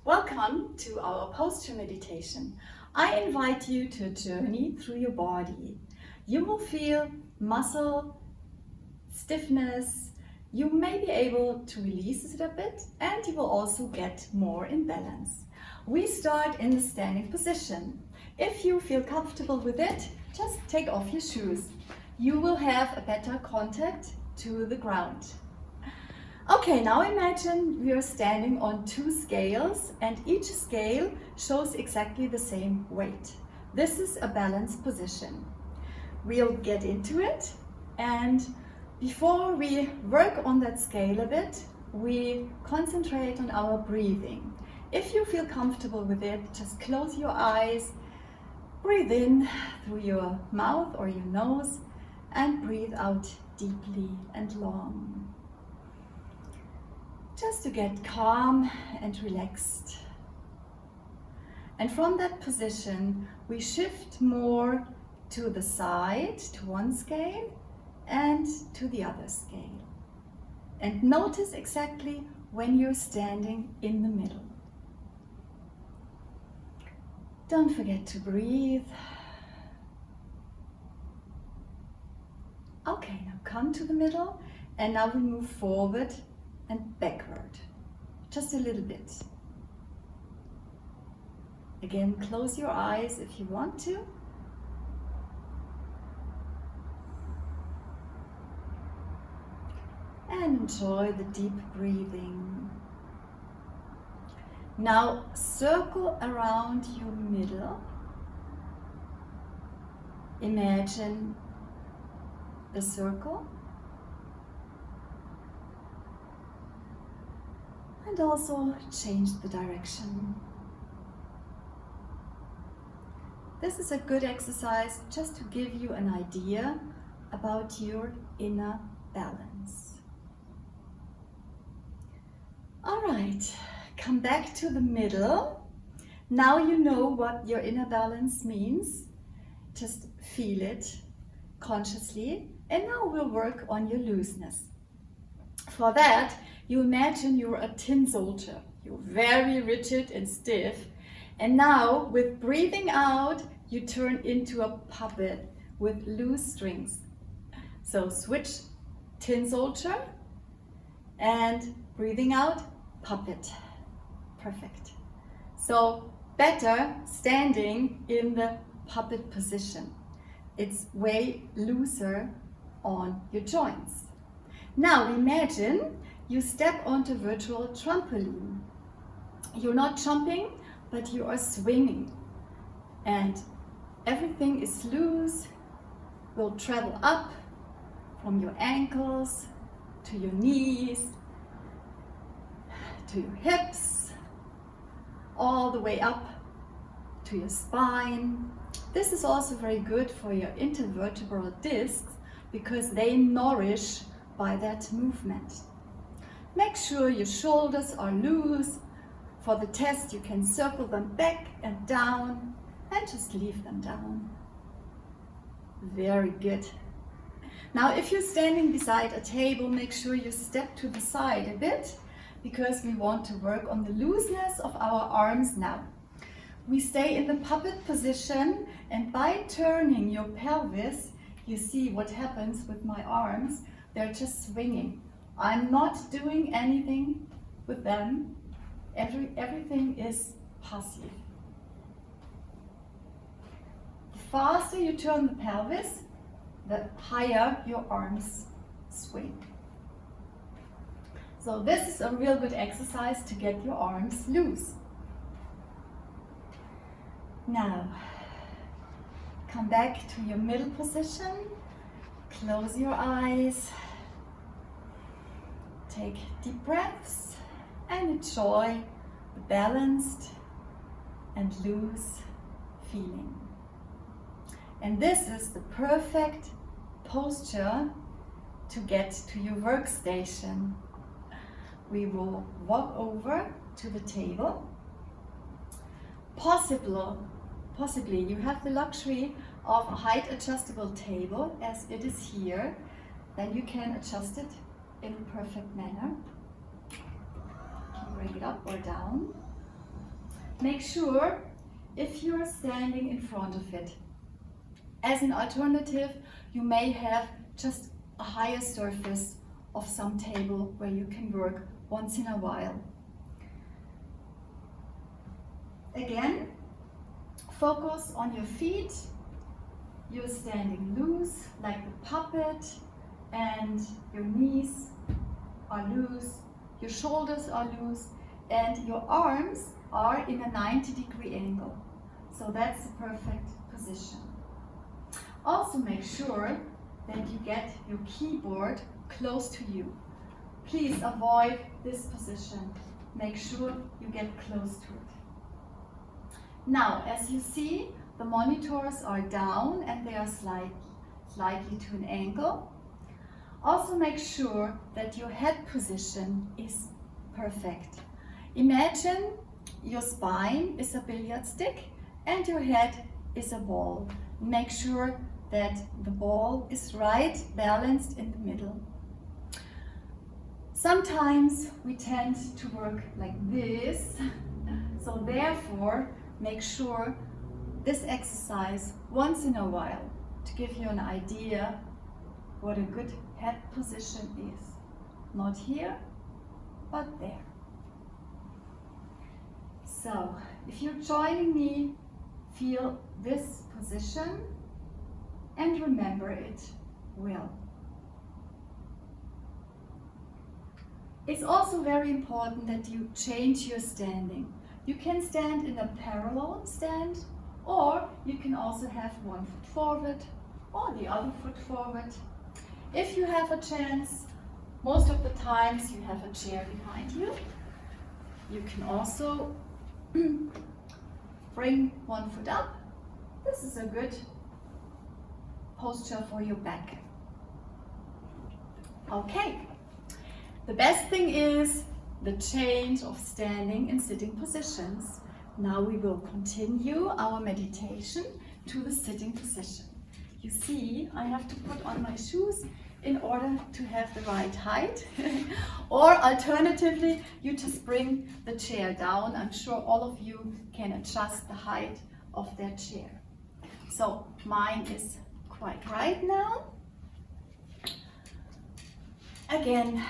Welcome to our posture meditation. I invite you to a journey through your body. You will feel muscle stiffness. You may be able to release it a bit, and you will also get more in balance. We start in the standing position. If you feel comfortable with it, just take off your shoes. You will have a better contact to the ground. Okay, now imagine we are standing on two scales and each scale shows exactly the same weight. This is a balanced position. We'll get into it, and before we work on that scale a bit, we concentrate on our breathing. If you feel comfortable with it, just close your eyes, breathe in through your mouth or your nose, and breathe out deeply and long. Just to get calm and relaxed. And from that position, we shift more to the side, to one scale, and to the other scale. And notice exactly when you're standing in the middle. Don't forget to breathe. Okay, now come to the middle, and now we move forward and backward, just a little bit. Again, close your eyes if you want to. And enjoy the deep breathing. Now circle around your middle. Imagine the circle. And also change the direction. This is a good exercise just to give you an idea about your inner balance. All right, come back to the middle. Now you know what your inner balance means. Just feel it consciously, and now we'll work on your looseness. For that, you imagine you're a tin soldier. You're very rigid and stiff. And now, with breathing out, you turn into a puppet with loose strings. So switch tin soldier and breathing out, puppet. Perfect. So better standing in the puppet position. It's way looser on your joints. Now imagine you step onto virtual trampoline. You're not jumping, but you are swinging. And everything is loose. Will travel up from your ankles to your knees, to your hips, all the way up to your spine. This is also very good for your intervertebral discs because they nourish by that movement. Make sure your shoulders are loose. For the test, you can circle them back and down and just leave them down. Very good. Now, if you're standing beside a table, make sure you step to the side a bit because we want to work on the looseness of our arms now. We stay in the puppet position, and by turning your pelvis, you see what happens with my arms. They're just swinging. I'm not doing anything with them. Everything is passive. The faster you turn the pelvis, the higher your arms swing. So this is a real good exercise to get your arms loose. Now, come back to your middle position. Close your eyes. Take deep breaths and enjoy the balanced and loose feeling. And this is the perfect posture to get to your workstation. We will walk over to the table. Possibly you have the luxury of a height adjustable table as it is here. Then you can adjust it in a perfect manner. You can bring it up or down. make sure if you're standing in front of it. As an alternative, you may have just a higher surface of some table where you can work once in a while. Again, focus on your feet. You're standing loose like a puppet, and your knees are loose, your shoulders are loose, and your arms are in a 90-degree angle. So that's the perfect position. Also make sure that you get your keyboard close to you. Please avoid this position. Make sure you get close to it. Now, as you see, the monitors are down and they are slightly to an angle. Also make sure that your head position is perfect. Imagine your spine is a billiard stick and your head is a ball. Make sure that the ball is right balanced in the middle. Sometimes we tend to work like this, so therefore make sure this exercise once in a while to give you an idea what a good head position is. Not here, but there. So, if you're joining me, feel this position and remember it well. It's also very important that you change your standing. You can stand in a parallel stand, or you can also have one foot forward or the other foot forward. If you have a chance, most of the times you have a chair behind you. You can also bring one foot up. This is a good posture for your back. Okay. The best thing is the change of standing and sitting positions. Now we will continue our meditation to the sitting position. You see, I have to put on my shoes in order to have the right height. Or alternatively, you just bring the chair down. I'm sure all of you can adjust the height of their chair. So mine is quite right now. Again,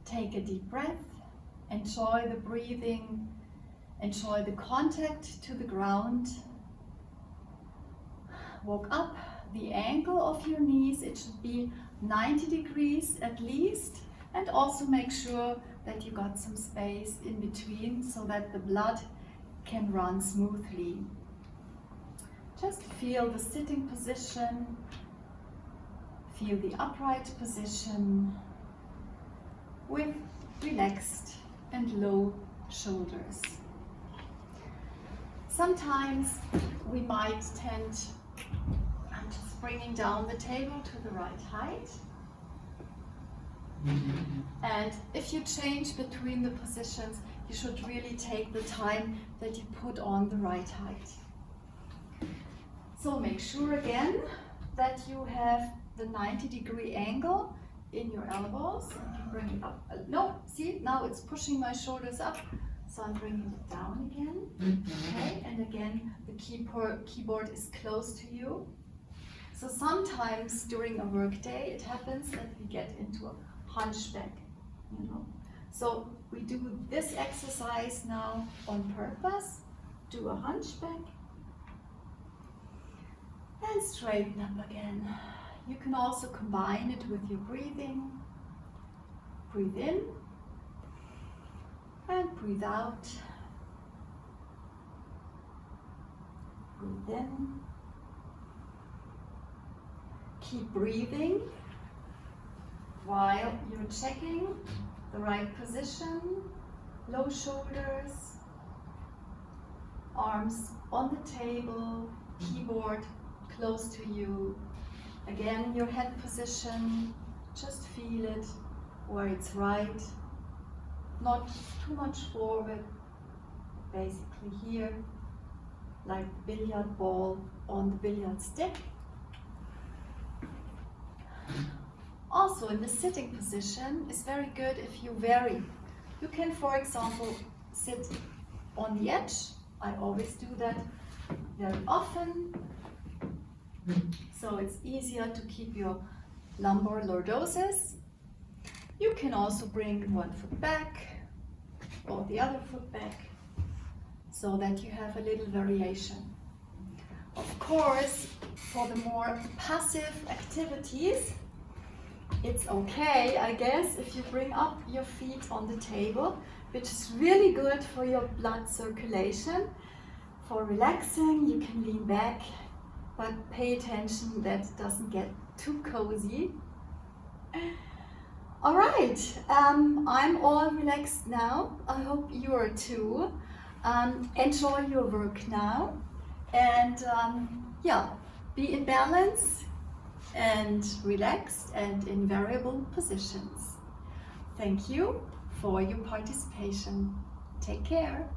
take a deep breath, enjoy the breathing, enjoy the contact to the ground. Walk up the angle of your knees, it should be 90 degrees at least, and also make sure that you got some space in between so that the blood can run smoothly. Just feel the sitting position, feel the upright position with relaxed and low shoulders. Sometimes we might tend, I'm just bringing down the table to the right height. And if you change between the positions, you should really take the time that you put on the right height. So make sure again that you have the 90-degree angle in your elbows. And bring it up. No, see, now it's pushing my shoulders up. So I'm bringing it down again. Okay, and again, the keyboard is close to you. So sometimes during a work day, it happens that we get into a hunchback, you know. So we do this exercise now on purpose. Do a hunchback. And straighten up again. You can also combine it with your breathing. Breathe in and breathe out. Breathe in. Keep breathing while you're checking the right position. Low shoulders, arms on the table, keyboard close to you. Again, your head position, just feel it where it's right, not too much forward, basically here, like the billiard ball on the billiard stick. Also, in the sitting position, it's very good if you vary. You can, for example, sit on the edge. I always do that very often. So it's easier to keep your lumbar lordosis. You can also bring one foot back or the other foot back so that you have a little variation. Of course, for the more passive activities, it's okay, I guess, if you bring up your feet on the table, which is really good for your blood circulation. For relaxing, you can lean back, but pay attention that it doesn't get too cozy. All right, I'm all relaxed now. I hope you are too. Enjoy your work now, and yeah, be in balance and relaxed and in variable positions. Thank you for your participation. Take care.